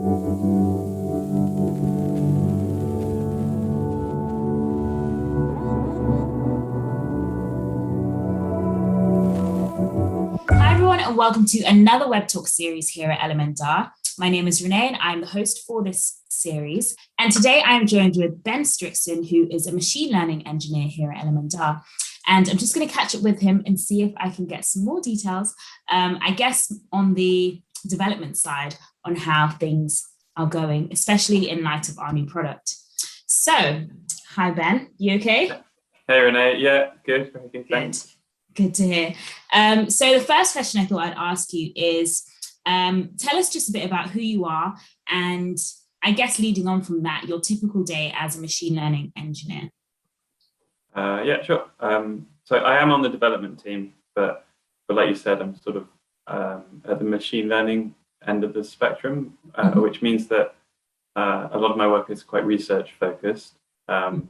Hi everyone, and welcome to another Web Talk series here at Elemendar. My name is Renee and I'm the host for this series. And today I am joined with Ben Strickson, who is a machine learning engineer here at Elemendar. And I'm just going to catch up with him and see if I can get some more details, I guess, on the development side on how things are going, especially in light of our new product. So, hi Ben, you okay? Hey Renee, yeah, good, very good, thanks. Good to hear. So the first question I thought I'd ask you is, tell us just a bit about who you are, and I guess leading on from that, your typical day as a machine learning engineer. Yeah, sure. So I am on the development team, but like you said, I'm sort of at the machine learning end of the spectrum, which means that a lot of my work is quite research focused. I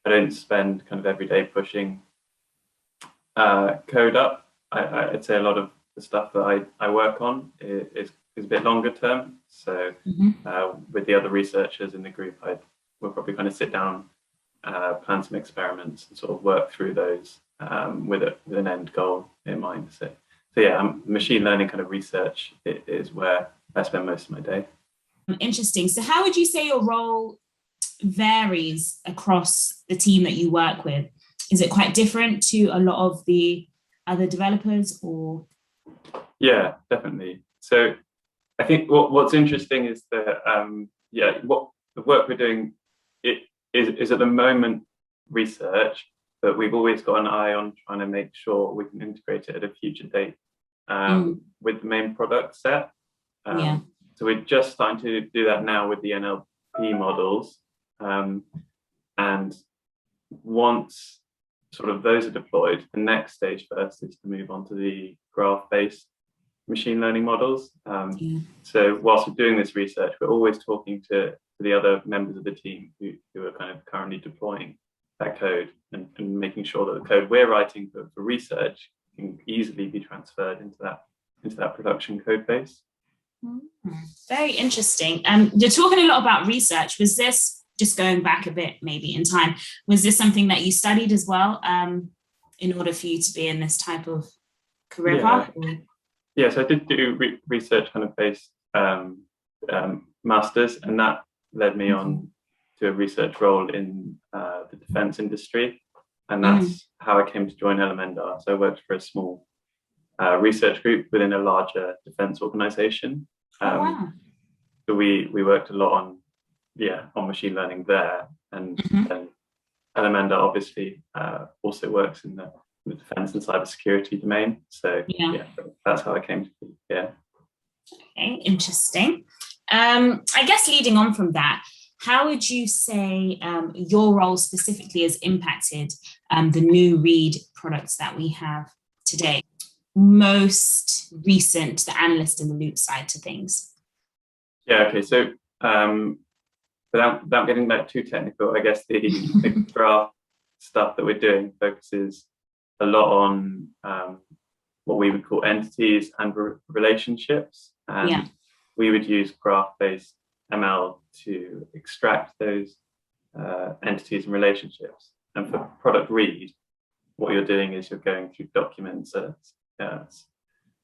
don't spend kind of every day pushing code up. I'd say a lot of the stuff that I work on is a bit longer term. So with the other researchers in the group, we'll probably kind of sit down, plan some experiments and sort of work through those with an end goal in mind. So yeah, machine learning kind of research is where I spend most of my day. Interesting. So how would you say your role varies across the team that you work with? Is it quite different to a lot of the other developers, or? Yeah, definitely. So I think what's interesting is that what the work we're doing is at the moment research, but we've always got an eye on trying to make sure we can integrate it at a future date with the main product set. So we're just starting to do that now with the NLP models, and once sort of those are deployed, the next stage first is to move on to the graph-based machine learning models. So whilst we're doing this research, we're always talking to the other members of the team who are kind of currently deploying that code and making sure that the code we're writing for research can easily be transferred into that production code base. Very interesting. You're talking a lot about research. Was this, just going back a bit maybe in time, was this something that you studied as well in order for you to be in this type of career path? Yeah, so I did do research kind of based masters, and that led me on to a research role in the defense industry. And that's how I came to join Elemendar. So I worked for a small research group within a larger defense organization. So we worked a lot on machine learning there, and Elemendar obviously also works in the defense and cybersecurity domain. So that's how I came to be. Yeah. Okay, interesting. I guess leading on from that, how would you say your role specifically has impacted the new Read products that we have today? Most recent, the analyst in the loop side to things. Yeah. Okay. So without getting that too technical, I guess the graph stuff that we're doing focuses a lot on what we would call entities and relationships. And we would use graph-based ML to extract those entities and relationships. And for product read, what you're doing is you're going through documents,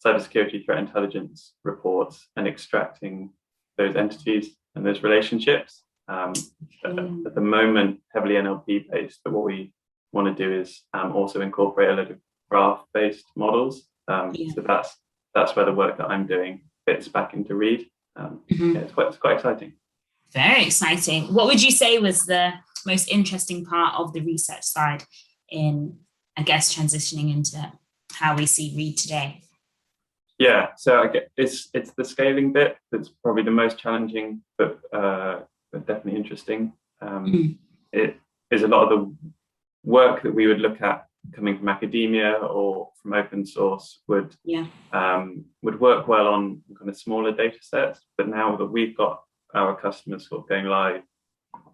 cybersecurity threat intelligence reports, and extracting those entities and those relationships. At the moment, heavily NLP based, but what we want to do is also incorporate a lot of graph-based models. So that's where the work that I'm doing fits back into Read. It's quite exciting. Very exciting. What would you say was the most interesting part of the research side in, I guess, transitioning into how we see Read today? Yeah, so I guess it's the scaling bit that's probably the most challenging, but definitely interesting. It is a lot of the work that we would look at coming from academia or from open source would work well on kind of smaller data sets. But now that we've got our customers sort of going live,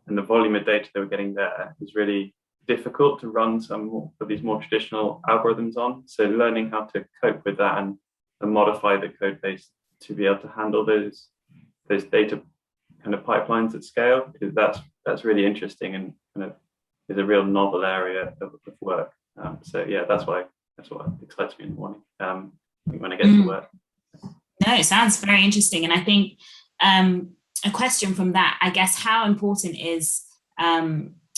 and the volume of data that we're getting there is really difficult to run some of these more traditional algorithms on. So learning how to cope with that and modify the code base to be able to handle those those data kind of pipelines at scale, because that's really interesting and kind of is a real novel area of work. So yeah, that's what excites me in the morning when I get to work. No, it sounds very interesting. And I think a question from that, I guess, how important is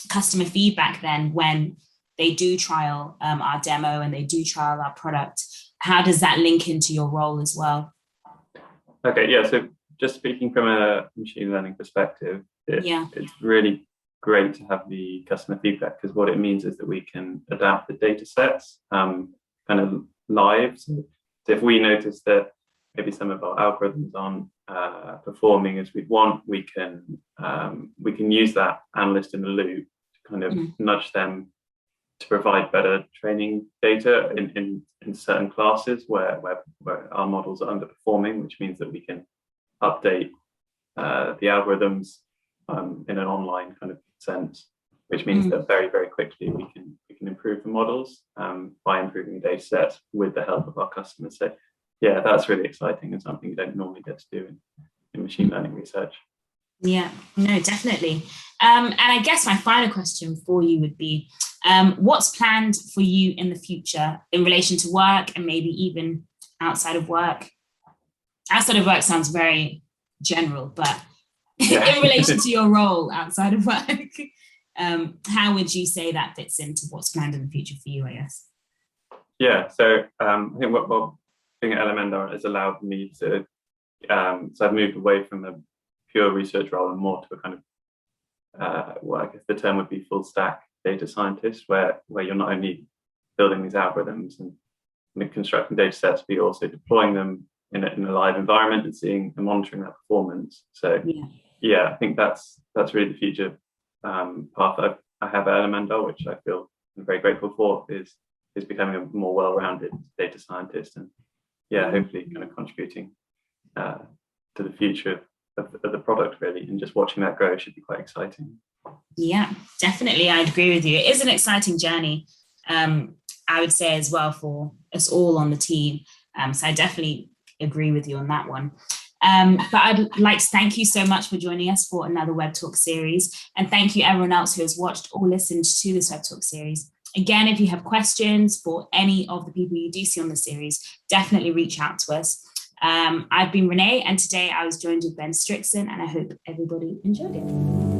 customer feedback then when they do trial our demo and they do trial our product? How does that link into your role as well? Okay, yeah. So just speaking from a machine learning perspective, it's really great to have the customer feedback, because what it means is that we can adapt the data sets kind of live. So if we notice that maybe some of our algorithms aren't performing as we want, we can use that analyst in the loop to kind of nudge them to provide better training data in certain classes where our models are underperforming, which means that we can update the algorithms in an online kind of sense, which means that very, very quickly we can improve the models by improving the data sets with the help of our customers. So yeah, that's really exciting and something you don't normally get to do in machine learning research. Yeah, no, definitely. And I guess my final question for you would be, what's planned for you in the future in relation to work and maybe even outside of work? Outside of work sounds very general, but in relation to your role outside of work, how would you say that fits into what's planned in the future for you, I guess? Yeah, so I think what being at Elemendar has allowed me to, so I've moved away from a pure research role and more to a kind of, well, I guess the term would be full stack data scientist, where you're not only building these algorithms and constructing data sets, but you're also deploying them in a live environment and seeing and monitoring that performance. So yeah, I think that's really the future path that I have at Elemendar, which I feel I'm very grateful for, is becoming a more well-rounded data scientist, and hopefully kind of contributing to the future of the product really, and just watching that grow should be quite exciting. Yeah, definitely. I'd agree with you. It is an exciting journey, I would say, as well, for us all on the team. So I definitely agree with you on that one. But I'd like to thank you so much for joining us for another Web Talk series. And thank you everyone else who has watched or listened to this Web Talk series. Again, if you have questions for any of the people you do see on the series, definitely reach out to us. I've been Renee, and today I was joined with Ben Strickson, and I hope everybody enjoyed it.